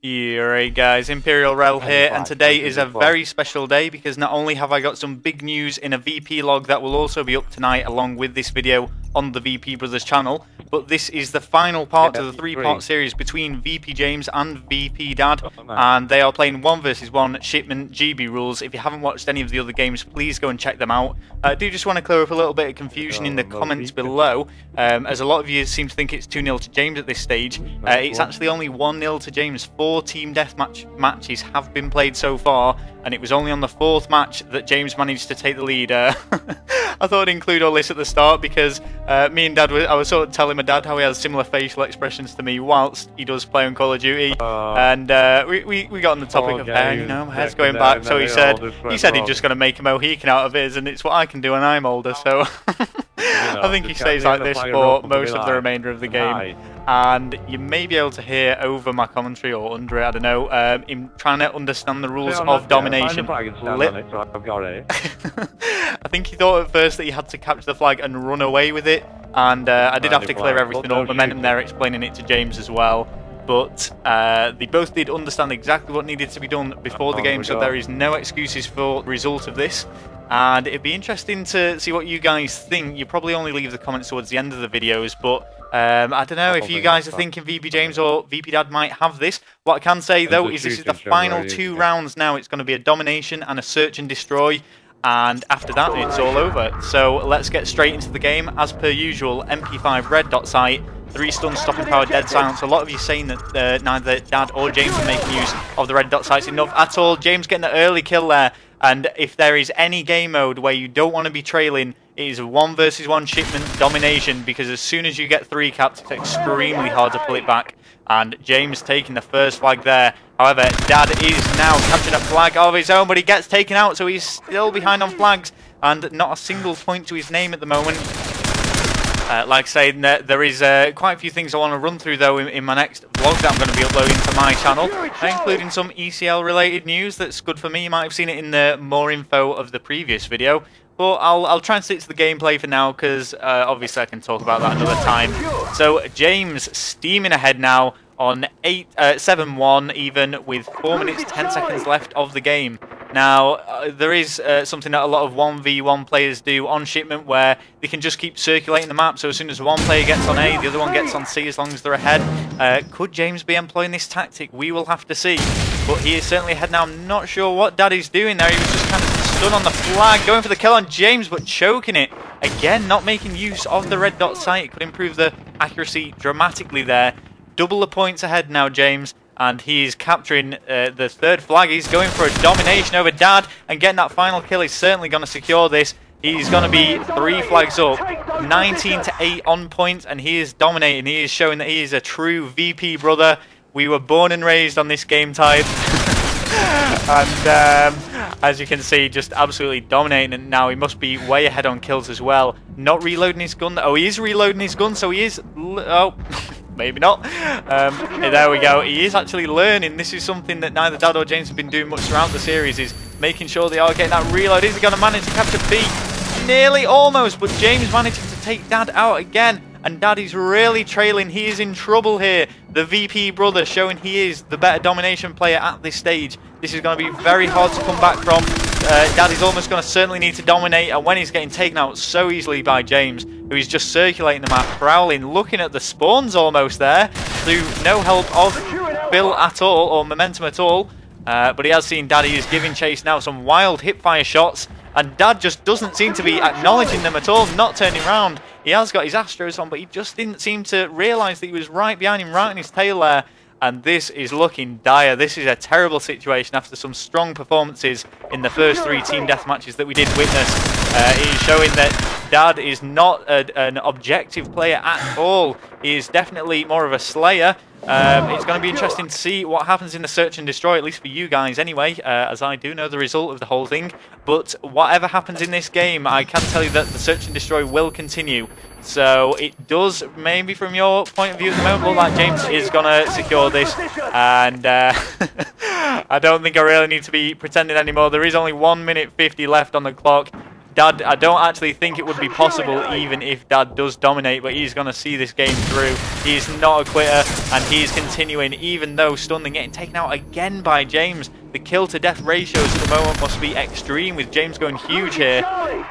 Alright guys, Imperial Rel here, and today is a very special day because not only have I got some big news in a VP log that will also be up tonight along with this video on the VP Brothers channel, but this is the final part of the three-part series between VP James and VP Dad, and they are playing 1 vs 1 Shipment GB rules. If you haven't watched any of the other games, please go and check them out. I do just want to clear up a little bit of confusion in the comments below, as a lot of you seem to think it's 2-0 to James at this stage. It's actually only 1-0 to James. 4 team deathmatch matches have been played so far, and it was only on the 4th match that James managed to take the lead. I thought I'd include all this at the start because me and Dad, I was sort of telling my dad how he has similar facial expressions to me whilst he does play on Call of Duty, and we got on the topic of hair, you know, my hair's going back, so he said he's just going to make a Mohican out of his, and it's what I can do when I'm older, so I think he stays like this for most of the remainder of the game. And you may be able to hear over my commentary or under it, I don't know, in trying to understand the rules of domination. I think he thought at first that he had to capture the flag and run away with it, and I did have to clear everything up, momentum there, explaining it to James as well. But they both did understand exactly what needed to be done before the game, so there is no excuses for the result of this. And it'd be interesting to see what you guys think. You probably only leave the comments towards the end of the videos, but I don't know if you guys are thinking VP James or VP Dad might have this. What I can say though is this is the final 2 rounds now. It's going to be a domination and a search and destroy, and after that it's all over. So let's get straight into the game. As per usual, MP5 red dot sight, 3 stun, stopping power, dead silence. A lot of you saying that neither Dad or James are making use of the red dot sights enough at all. James getting the early kill there, and if there is any game mode where you don't want to be trailing, it is a 1 vs 1 shipment domination, because as soon as you get 3 capped, it's extremely hard to pull it back. And James taking the first flag there. However, Dad is now capturing a flag of his own, but he gets taken out, so he's still behind on flags and not a single point to his name at the moment. Like I say, there is quite a few things I want to run through though in my next vlog that I'm going to be uploading to my channel, including some ECL related news that's good for me. You might have seen it in the more info of the previous video, but I'll try and stick to the gameplay for now because obviously I can talk about that another time. So James steaming ahead now on 7-1 even, with 4 minutes 10 seconds left of the game. Now, there is something that a lot of 1v1 players do on Shipment where they can just keep circulating the map, so as soon as one player gets on A, the other one gets on C as long as they're ahead. Could James be employing this tactic? We will have to see. But he is certainly ahead now. I'm not sure what Daddy's doing there. He was just kind of stood on the flag, going for the kill on James, but choking it. Again, not making use of the red dot sight. It could improve the accuracy dramatically there. Double the points ahead now, James. And he's capturing the 3rd flag. He's going for a domination over Dad, and getting that final kill is certainly going to secure this. He's going to be 3 flags up, 19 to 8 on point, and he is dominating. He is showing that he is a true VP brother. We were born and raised on this game type. And as you can see, just absolutely dominating, and now he must be way ahead on kills as well. Not reloading his gun. Oh, he is reloading his gun, so he is... Oh... Maybe not. There we go. He is actually learning. This is something that neither Dad or James have been doing much throughout the series, is making sure they are getting that reload. Is he going to manage to capture B? Nearly, almost, but James managing to take Dad out again. And Dad is really trailing. He is in trouble here. The VP brother showing he is the better domination player at this stage. This is going to be very hard to come back from. Dad is almost going to certainly need to dominate, and when he's getting taken out so easily by James, who is just circulating the map, prowling, looking at the spawns almost there, through no help of Bill at all, or momentum at all. But he has seen Dad. He is giving chase now, some wild hipfire shots, and Dad just doesn't seem to be acknowledging them at all, not turning around. He has got his Astros on, but he just didn't seem to realise that he was right behind him, right on his tail there. And this is looking dire. This is a terrible situation after some strong performances in the first 3 team death matches that we did witness. It is showing that Dad is not an objective player at all. He is definitely more of a slayer. It's going to be interesting to see what happens in the search and destroy, at least for you guys anyway, as I do know the result of the whole thing. But whatever happens in this game, I can tell you that the search and destroy will continue. So it does, maybe from your point of view at the moment, look like James is going to secure this. And I don't think I really need to be pretending anymore. There is only 1 minute 50 left on the clock. Dad, I don't actually think it would be possible even if Dad does dominate, but he's going to see this game through. He's not a quitter, and he's continuing, even though stunned and getting taken out again by James. The kill-to-death ratios at the moment must be extreme, with James going huge here,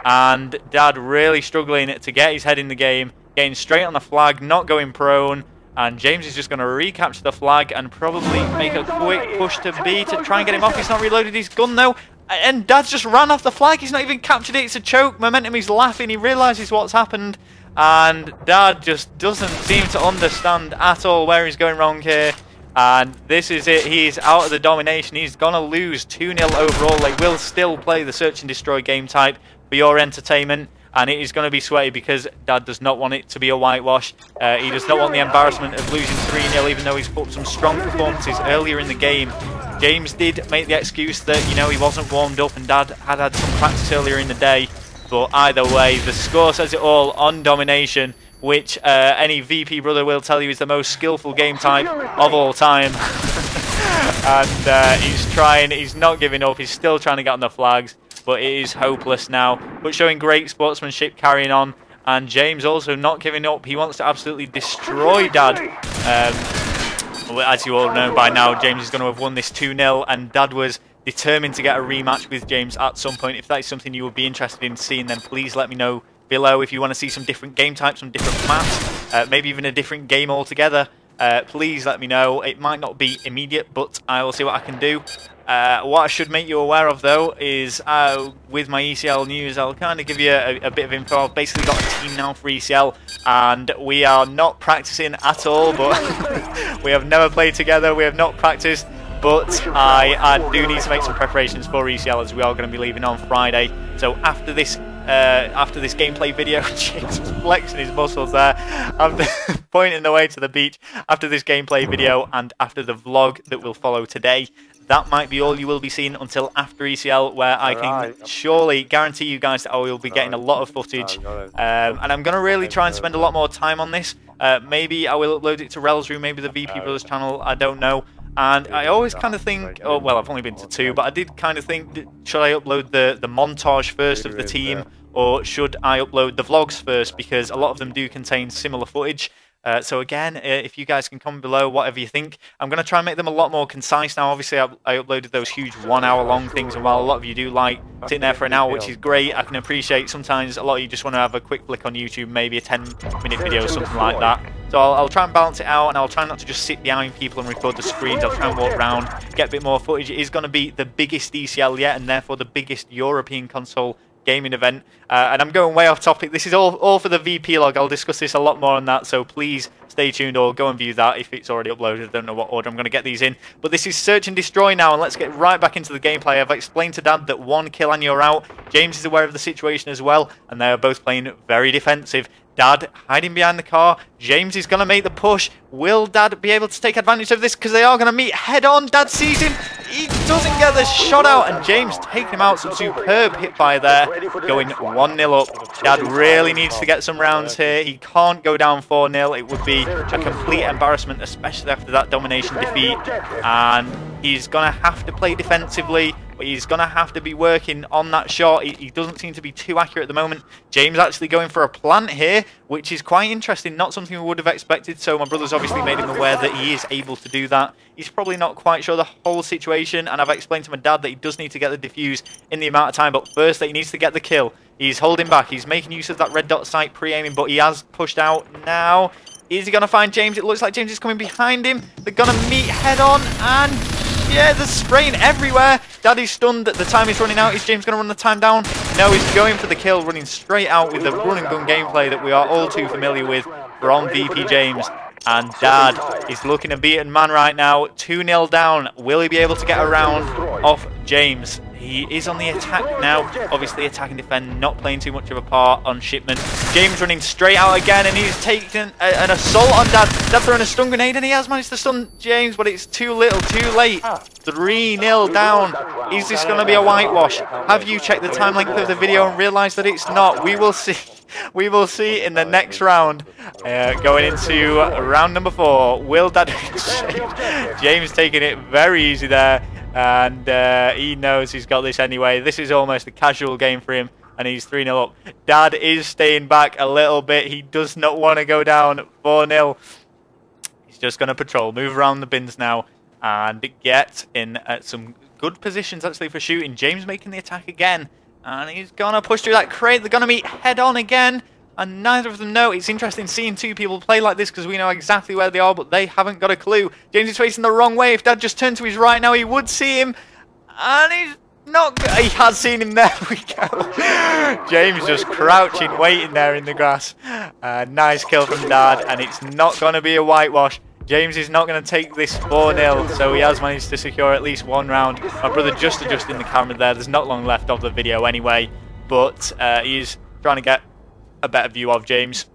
and Dad really struggling to get his head in the game, getting straight on the flag, not going prone. And James is just going to recapture the flag and probably make a quick push to B to try and get him off. He's not reloaded his gun though. And Dad's just ran off the flag. He's not even captured it. It's a choke. Momentum, he's laughing. He realises what's happened. And Dad just doesn't seem to understand at all where he's going wrong here. And this is it. He's out of the domination. He's going to lose 2-0 overall. They will still play the Search and Destroy game type for your entertainment. And it is going to be sweaty because Dad does not want it to be a whitewash. He does not want the embarrassment of losing 3-0, even though he's put up some strong performances earlier in the game. James did make the excuse that, you know, he wasn't warmed up and Dad had some practice earlier in the day. But either way, the score says it all on domination, which any VP brother will tell you is the most skillful game type of all time. And he's trying, he's not giving up, he's still trying to get on the flags. But it is hopeless now, but showing great sportsmanship, carrying on. And James also not giving up. He wants to absolutely destroy Dad. As you all know by now, James is going to have won this 2-0, and Dad was determined to get a rematch with James at some point. If that is something you would be interested in seeing, then please let me know below. If you want to see some different game types, some different maps, maybe even a different game altogether, please let me know. It might not be immediate, but I will see what I can do. What I should make you aware of though is with my ECL news, I'll kind of give you a bit of info. I've basically got a team now for ECL, and we are not practicing at all, but we have never played together, we have not practiced, but I do need to make some preparations for ECL, as we are going to be leaving on Friday. So after this gameplay video, James is flexing his muscles there. I'm pointing the way to the beach. After this gameplay video and after the vlog that will follow today, that might be all you will be seeing until after ECL, where I can surely guarantee you guys that I will be getting a lot of footage. And I'm going to really try and spend a lot more time on this. Maybe I will upload it to Rel's Room, maybe the VP Brothers channel, I don't know. And I always kind of think, oh, well, I've only been to 2, but I did kind of think, should I upload the montage first of the team, or should I upload the vlogs first, because a lot of them do contain similar footage. So again, if you guys can comment below whatever you think. I'm going to try and make them a lot more concise now. Obviously, I uploaded those huge 1 hour long things, and while a lot of you do like sitting there for an hour, which is great, I can appreciate sometimes a lot of you just want to have a quick flick on YouTube, maybe a 10-minute video or something like that. So I'll try and balance it out, and I'll try not to just sit behind people and record the screens. I'll try and walk around, get a bit more footage. It is going to be the biggest ECL yet, and therefore the biggest European console gaming event. And I'm going way off topic. This is all for the VP log. I'll discuss this a lot more on that, so please stay tuned or go and view that if it's already uploaded. I don't know what order I'm going to get these in. But this is Search and Destroy now, and let's get right back into the gameplay. I've explained to Dad that 1 kill and you're out. James is aware of the situation as well, and they are both playing very defensive. Dad hiding behind the car. James is going to make the push. Will Dad be able to take advantage of this? Because they are going to meet head on. Dad sees him. He doesn't get the shot out, and James taking him out. Some superb hit by there. Going 1-0 up. Dad really needs to get some rounds here. He can't go down 4-0. It would be a complete embarrassment, especially after that domination defeat. And he's going to have to play defensively. But he's going to have to be working on that shot. He doesn't seem to be too accurate at the moment. James actually going for a plant here, which is quite interesting. Not something we would have expected. So my brother's obviously made him aware that he is able to do that. He's probably not quite sure the whole situation. And I've explained to my dad that he does need to get the defuse in the amount of time. But first, that he needs to get the kill. He's holding back. He's making use of that red dot sight pre-aiming. But he has pushed out now. Is he going to find James? It looks like James is coming behind him. They're going to meet head on. And yeah, there's spraying everywhere. Daddy's stunned. The time is running out. Is James going to run the time down? No, he's going for the kill, running straight out with the run and gun gameplay that we are all too familiar with from VP James. And Dad is looking a beaten man right now. 2-0 down. Will he be able to get a round off James? He is on the attack now. Obviously, attack and defend not playing too much of a part on Shipman. James running straight out again, and he's taken an assault on Dad. Dad throwing a stun grenade, and he has managed to stun James, but it's too little, too late. 3-0 down. Is this going to be a whitewash? Have you checked the time length of the video and realised that it's not? We will see. We will see in the next round. Going into round number 4. Will Dad... James taking it very easy there. And he knows he's got this anyway. This is almost a casual game for him. and he's 3-0 up. Dad is staying back a little bit. He does not want to go down 4-0. He's just going to patrol, move around the bins now, and get in some good positions actually for shooting. James making the attack again, and he's going to push through that crate. They're going to meet head on again, and neither of them know. It's interesting seeing two people play like this because we know exactly where they are, but they haven't got a clue. James is facing the wrong way. If Dad just turned to his right now, he would see him, and he's not. He has seen him. There we go. James just crouching, waiting there in the grass. Nice kill from Dad, and it's not going to be a whitewash. James is not going to take this 4-0, so he has managed to secure at least one round. My brother just adjusting the camera there. There's not long left of the video anyway, but he's trying to get a better view of James.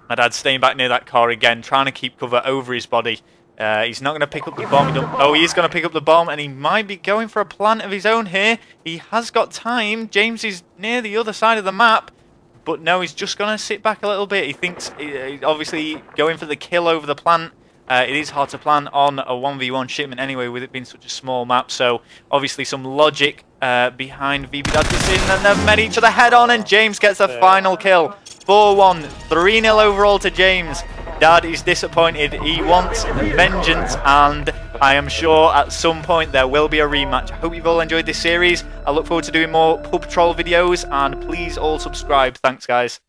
My dad's staying back near that car again, trying to keep cover over his body. He's not going to pick up the bomb. Oh, he is going to pick up the bomb, and he might be going for a plant of his own here. He has got time. James is near the other side of the map, but no, he's just going to sit back a little bit. He thinks, obviously, going for the kill over the plant. It is hard to plan on a 1v1 shipment anyway, with it being such a small map. So obviously some logic behind VB Dad decision, and they've met each other head on, and James gets the final kill. 4-1, 3-0 overall to James. Dad is disappointed. He wants vengeance, and I am sure at some point there will be a rematch. I hope you've all enjoyed this series. I look forward to doing more Pub Patrol videos, and please all subscribe. Thanks, guys.